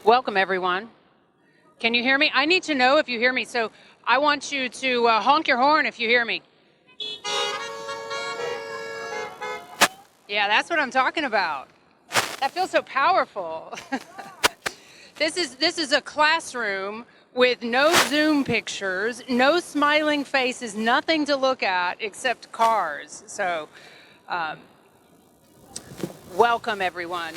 Welcome, everyone. Can you hear me? I need to know if you hear me, so I want you to honk your horn if you hear me. Yeah, that's what I'm talking about. That feels so powerful. This is a classroom with no Zoom pictures, no smiling faces, nothing to look at except cars. So, welcome, everyone.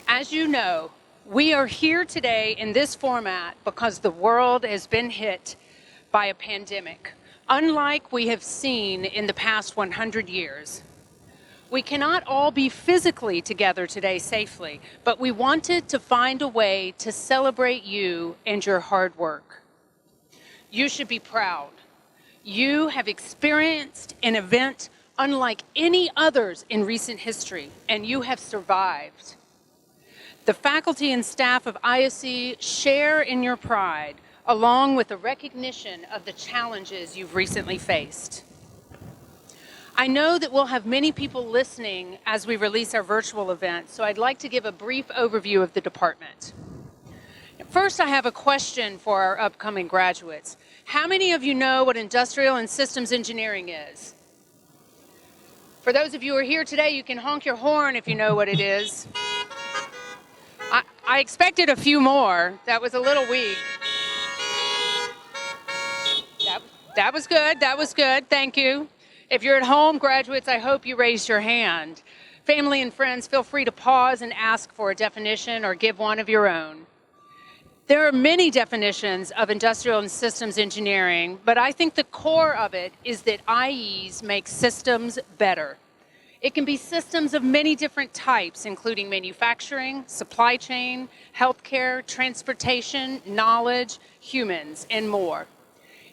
As you know, we are here today in this format because the world has been hit by a pandemic, unlike we have seen in the past 100 years. We cannot all be physically together today safely, but we wanted to find a way to celebrate you and your hard work. You should be proud. You have experienced an event unlike any others in recent history, and you have survived. The faculty and staff of ISE share in your pride, along with the recognition of the challenges you've recently faced. I know that we'll have many people listening as we release our virtual event, so I'd like to give a brief overview of the department. First, I have a question for our upcoming graduates. How many of you know what industrial and systems engineering is? For those of you who are here today, you can honk your horn if you know what it is. I expected a few more. That was a little weak. That was good. That was good. Thank you. If you're at home, graduates, I hope you raised your hand. Family and friends, feel free to pause and ask for a definition or give one of your own. There are many definitions of industrial and systems engineering, but I think the core of it is that IEs make systems better. It can be systems of many different types, including manufacturing, supply chain, healthcare, transportation, knowledge, humans, and more.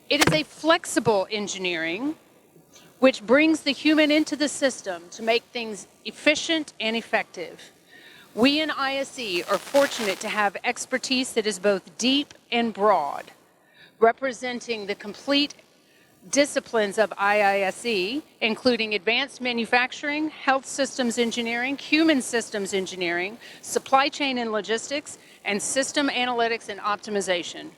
It is a flexible engineering which brings the human into the system to make things efficient and effective. We in ISE are fortunate to have expertise that is both deep and broad, representing the complete disciplines of IISE, including advanced manufacturing, health systems engineering, human systems engineering, supply chain and logistics, and system analytics and optimization.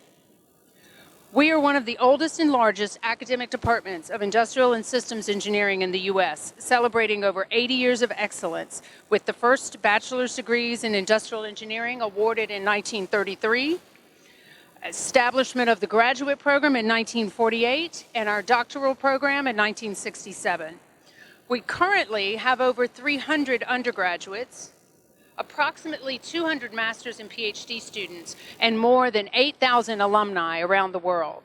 We are one of the oldest and largest academic departments of industrial and systems engineering in the U.S., celebrating over 80 years of excellence, with the first bachelor's degrees in industrial engineering awarded in 1933, establishment of the graduate program in 1948, and our doctoral program in 1967. We currently have over 300 undergraduates, approximately 200 master's and PhD students, and more than 8,000 alumni around the world.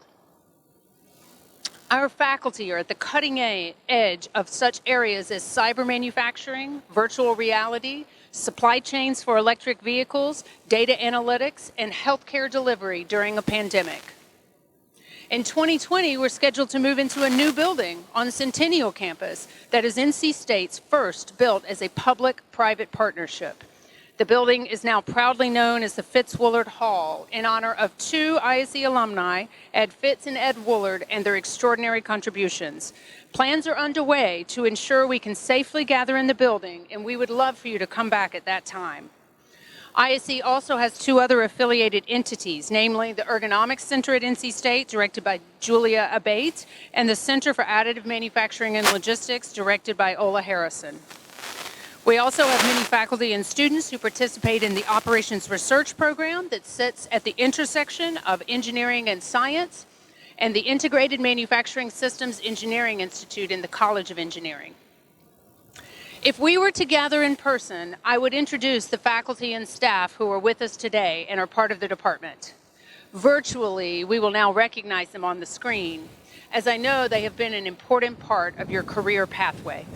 Our faculty are at the cutting edge of such areas as cyber manufacturing, virtual reality, supply chains for electric vehicles, data analytics, and healthcare delivery during a pandemic. In 2020, we're scheduled to move into a new building on Centennial campus that is NC State's first built as a public-private partnership. The building is now proudly known as the Fitzwillard Hall in honor of two ISE alumni, Ed Fitz and Ed Woolard, and their extraordinary contributions. Plans are underway to ensure we can safely gather in the building, and we would love for you to come back at that time. ISE also has two other affiliated entities, namely the Ergonomics Center at NC State, directed by Julia Abate, and the Center for Additive Manufacturing and Logistics, directed by Ola Harrison. We also have many faculty and students who participate in the Operations Research Program that sits at the intersection of engineering and science, and the Integrated Manufacturing Systems Engineering Institute in the College of Engineering. If we were to gather in person, I would introduce the faculty and staff who are with us today and are part of the department. Virtually, we will now recognize them on the screen, as I know they have been an important part of your career pathway.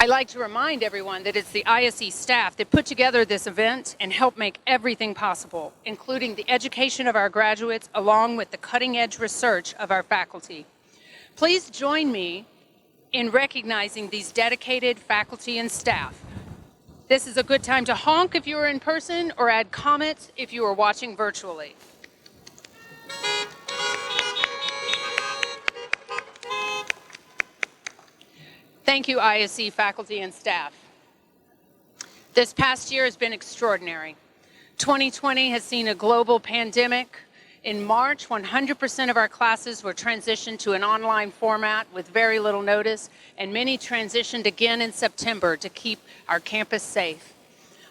I'd like to remind everyone that it's the ISE staff that put together this event and helped make everything possible, including the education of our graduates along with the cutting-edge research of our faculty. Please join me in recognizing these dedicated faculty and staff. This is a good time to honk if you are in person or add comments if you are watching virtually. Thank you, ISE faculty and staff. This past year has been extraordinary. 2020 has seen a global pandemic. In March, 100% of our classes were transitioned to an online format with very little notice, and many transitioned again in September to keep our campus safe.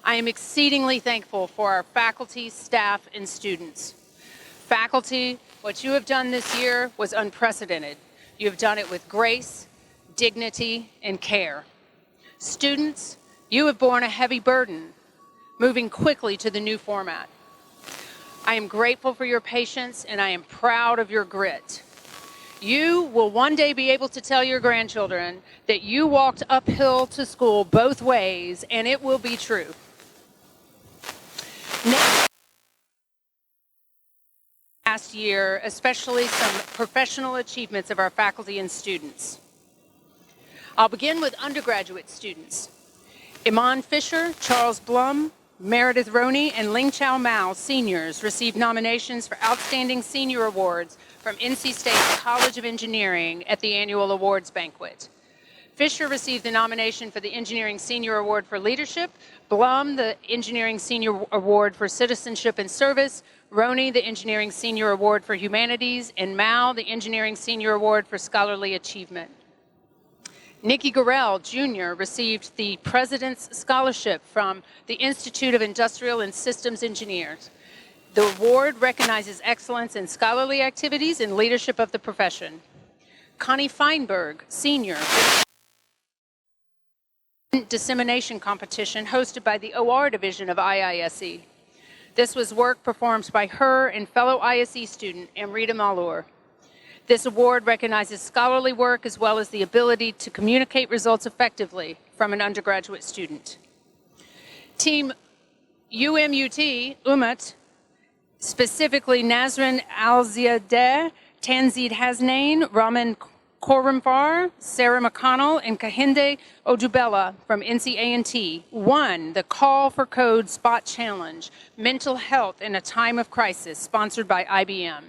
I am exceedingly thankful for our faculty, staff, and students. Faculty, what you have done this year was unprecedented. You have done it with grace, dignity, and care. Students, you have borne a heavy burden, moving quickly to the new format. I am grateful for your patience, and I am proud of your grit. You will one day be able to tell your grandchildren that you walked uphill to school both ways, and it will be true. Last year, especially some professional achievements of our faculty and students. I'll begin with undergraduate students. Iman Fisher, Charles Blum, Meredith Roney, and Ling Chow Mao, seniors, received nominations for Outstanding Senior Awards from NC State's College of Engineering at the annual awards banquet. Fisher received the nomination for the Engineering Senior Award for Leadership, Blum the Engineering Senior Award for Citizenship and Service, Roney the Engineering Senior Award for Humanities, and Mao the Engineering Senior Award for Scholarly Achievement. Nikki Gorell, Jr. received the President's Scholarship from the Institute of Industrial and Systems Engineers. The award recognizes excellence in scholarly activities and leadership of the profession. Connie Feinberg, Sr. Dissemination competition hosted by the OR division of IISE. This was work performed by her and fellow ISE student Amrita Malur. This award recognizes scholarly work as well as the ability to communicate results effectively from an undergraduate student. Team UMUT, specifically Nazrin Alziadeh, Tanzid Hasnain, Raman Koramfar, Sarah McConnell, and Kahinde Odubella from NCA&T won the Call for Code Spot Challenge, Mental Health in a Time of Crisis, sponsored by IBM.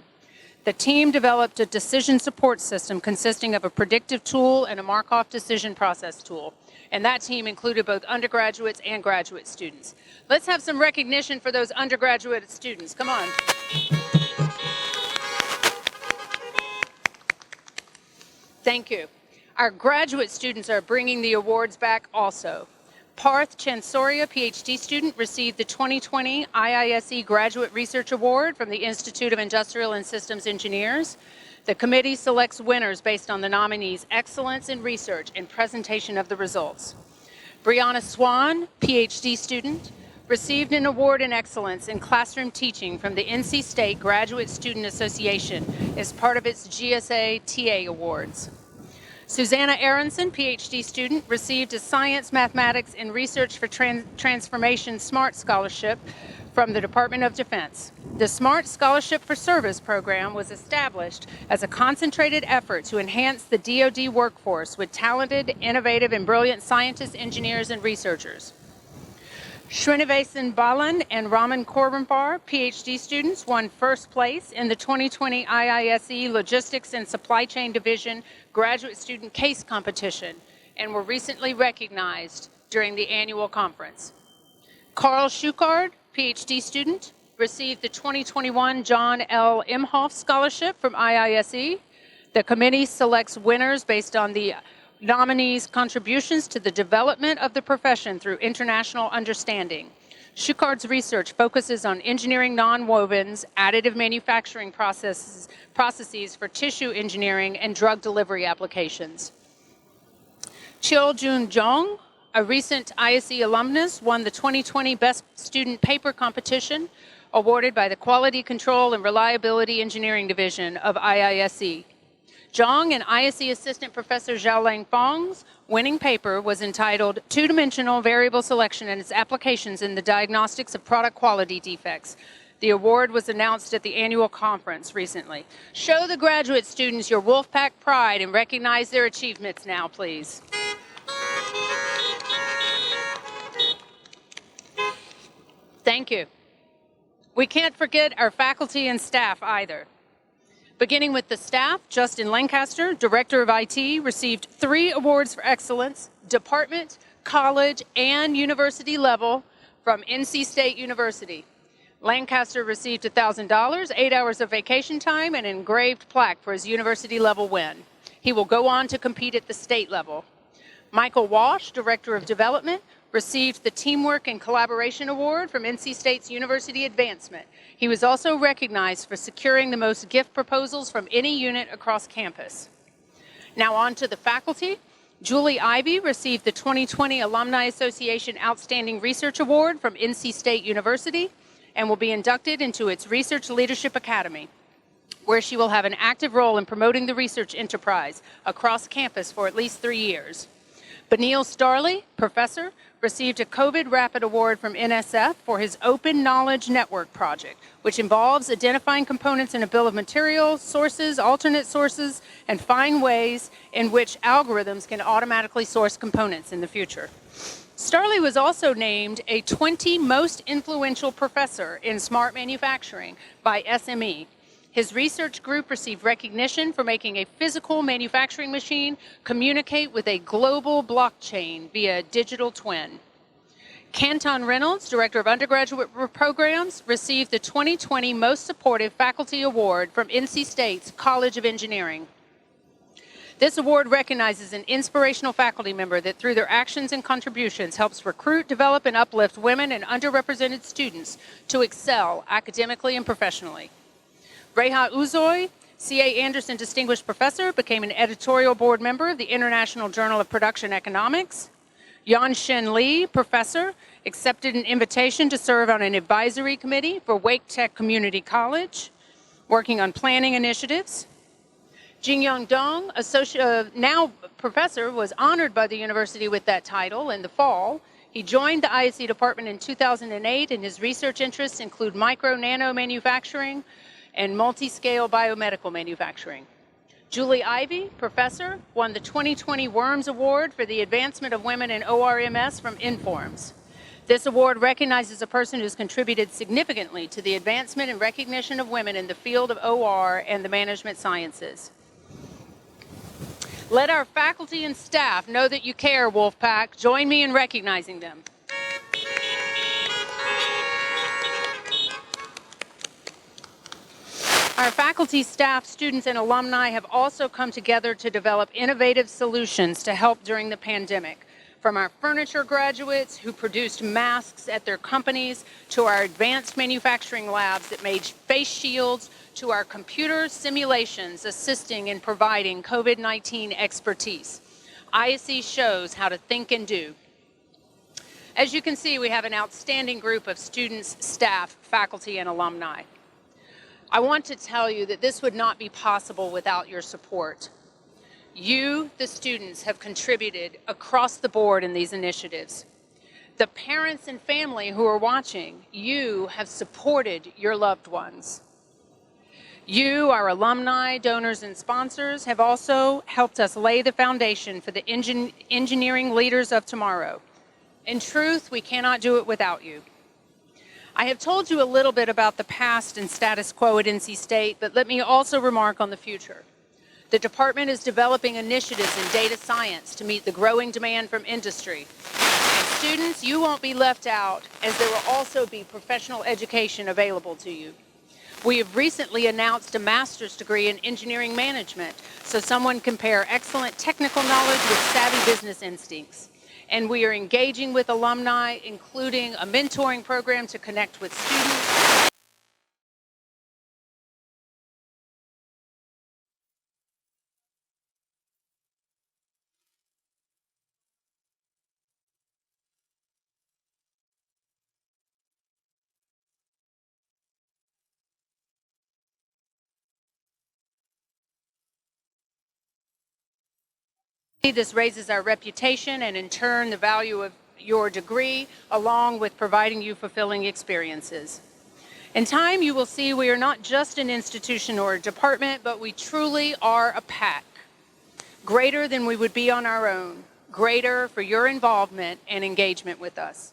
The team developed a decision support system consisting of a predictive tool and a Markov decision process tool. And that team included both undergraduates and graduate students. Let's have some recognition for those undergraduate students. Come on. Thank you. Our graduate students are bringing the awards back also. Parth Chansoria, PhD student, received the 2020 IISE Graduate Research Award from the Institute of Industrial and Systems Engineers. The committee selects winners based on the nominees' excellence in research and presentation of the results. Brianna Swann, PhD student, received an award in excellence in classroom teaching from the NC State Graduate Student Association as part of its GSA TA Awards. Susanna Aronson, PhD student, received a Science, Mathematics, and Research for Transformation SMART Scholarship from the Department of Defense. The SMART Scholarship for Service program was established as a concentrated effort to enhance the DoD workforce with talented, innovative, and brilliant scientists, engineers, and researchers. Srinivasan Balan and Raman Koramfar, PhD students, won first place in the 2020 IISE Logistics and Supply Chain Division Graduate Student Case Competition and were recently recognized during the annual conference. Carl Schuchard, PhD student, received the 2021 John L. Imhoff Scholarship from IISE. The committee selects winners based on the nominees' contributions to the development of the profession through international understanding. Schuchard's research focuses on engineering nonwovens, additive manufacturing processes for tissue engineering, and drug delivery applications. Chil Jun Jong, a recent ISE alumnus, won the 2020 Best Student Paper Competition awarded by the Quality Control and Reliability Engineering Division of IISE. Zhang and ISE Assistant Professor Xiaolang Fang's winning paper was entitled Two-Dimensional Variable Selection and Its Applications in the Diagnostics of Product Quality Defects. The award was announced at the annual conference recently. Show the graduate students your Wolfpack pride and recognize their achievements now, please. Thank you. We can't forget our faculty and staff either. Beginning with the staff, Justin Lancaster, Director of IT, received 3 awards for excellence, department, college, and university level from NC State University. Lancaster received $1,000, 8 hours of vacation time, and an engraved plaque for his university level win. He will go on to compete at the state level. Michael Walsh, Director of Development, received the Teamwork and Collaboration Award from NC State's University Advancement. He was also recognized for securing the most gift proposals from any unit across campus. Now on to the faculty. Julie Ivey received the 2020 Alumni Association Outstanding Research Award from NC State University and will be inducted into its Research Leadership Academy, where she will have an active role in promoting the research enterprise across campus for at least 3 years. Benil Starley, professor, received a COVID Rapid Award from NSF for his Open Knowledge Network project, which involves identifying components in a bill of materials, sources, alternate sources, and find ways in which algorithms can automatically source components in the future. Starley was also named a 20 Most Influential Professor in Smart Manufacturing by SME. His research group received recognition for making a physical manufacturing machine communicate with a global blockchain via digital twin. Canton Reynolds, Director of Undergraduate Programs, received the 2020 Most Supportive Faculty Award from NC State's College of Engineering. This award recognizes an inspirational faculty member that through their actions and contributions helps recruit, develop, and uplift women and underrepresented students to excel academically and professionally. Reha Uzoy, C.A. Anderson Distinguished Professor, became an editorial board member of the International Journal of Production Economics. Yan-Shen Lee, Professor, accepted an invitation to serve on an advisory committee for Wake Tech Community College, working on planning initiatives. Jingyoung Dong, now professor, was honored by the university with that title in the fall. He joined the ISE department in 2008, and his research interests include micro-nano manufacturing and multi-scale biomedical manufacturing. Julie Ivey, professor, won the 2020 Worms Award for the Advancement of Women in ORMS from Informs. This award recognizes a person who's contributed significantly to the advancement and recognition of women in the field of OR and the management sciences. Let our faculty and staff know that you care, Wolfpack. Join me in recognizing them. Our faculty, staff, students, and alumni have also come together to develop innovative solutions to help during the pandemic. From our furniture graduates who produced masks at their companies, to our advanced manufacturing labs that made face shields, to our computer simulations assisting in providing COVID-19 expertise. ISE shows how to think and do. As you can see, we have an outstanding group of students, staff, faculty, and alumni. I want to tell you that this would not be possible without your support. You, the students, have contributed across the board in these initiatives. The parents and family who are watching, you have supported your loved ones. You, our alumni, donors, and sponsors, have also helped us lay the foundation for the engineering leaders of tomorrow. In truth, we cannot do it without you. I have told you a little bit about the past and status quo at NC State, but let me also remark on the future. The department is developing initiatives in data science to meet the growing demand from industry. And students, you won't be left out, as there will also be professional education available to you. We have recently announced a master's degree in engineering management, so someone can pair excellent technical knowledge with savvy business instincts. And we are engaging with alumni, including a mentoring program to connect with students. This raises our reputation and in turn the value of your degree, along with providing you fulfilling experiences. In time, you will see we are not just an institution or a department, but we truly are a pack. Greater than we would be on our own, greater for your involvement and engagement with us.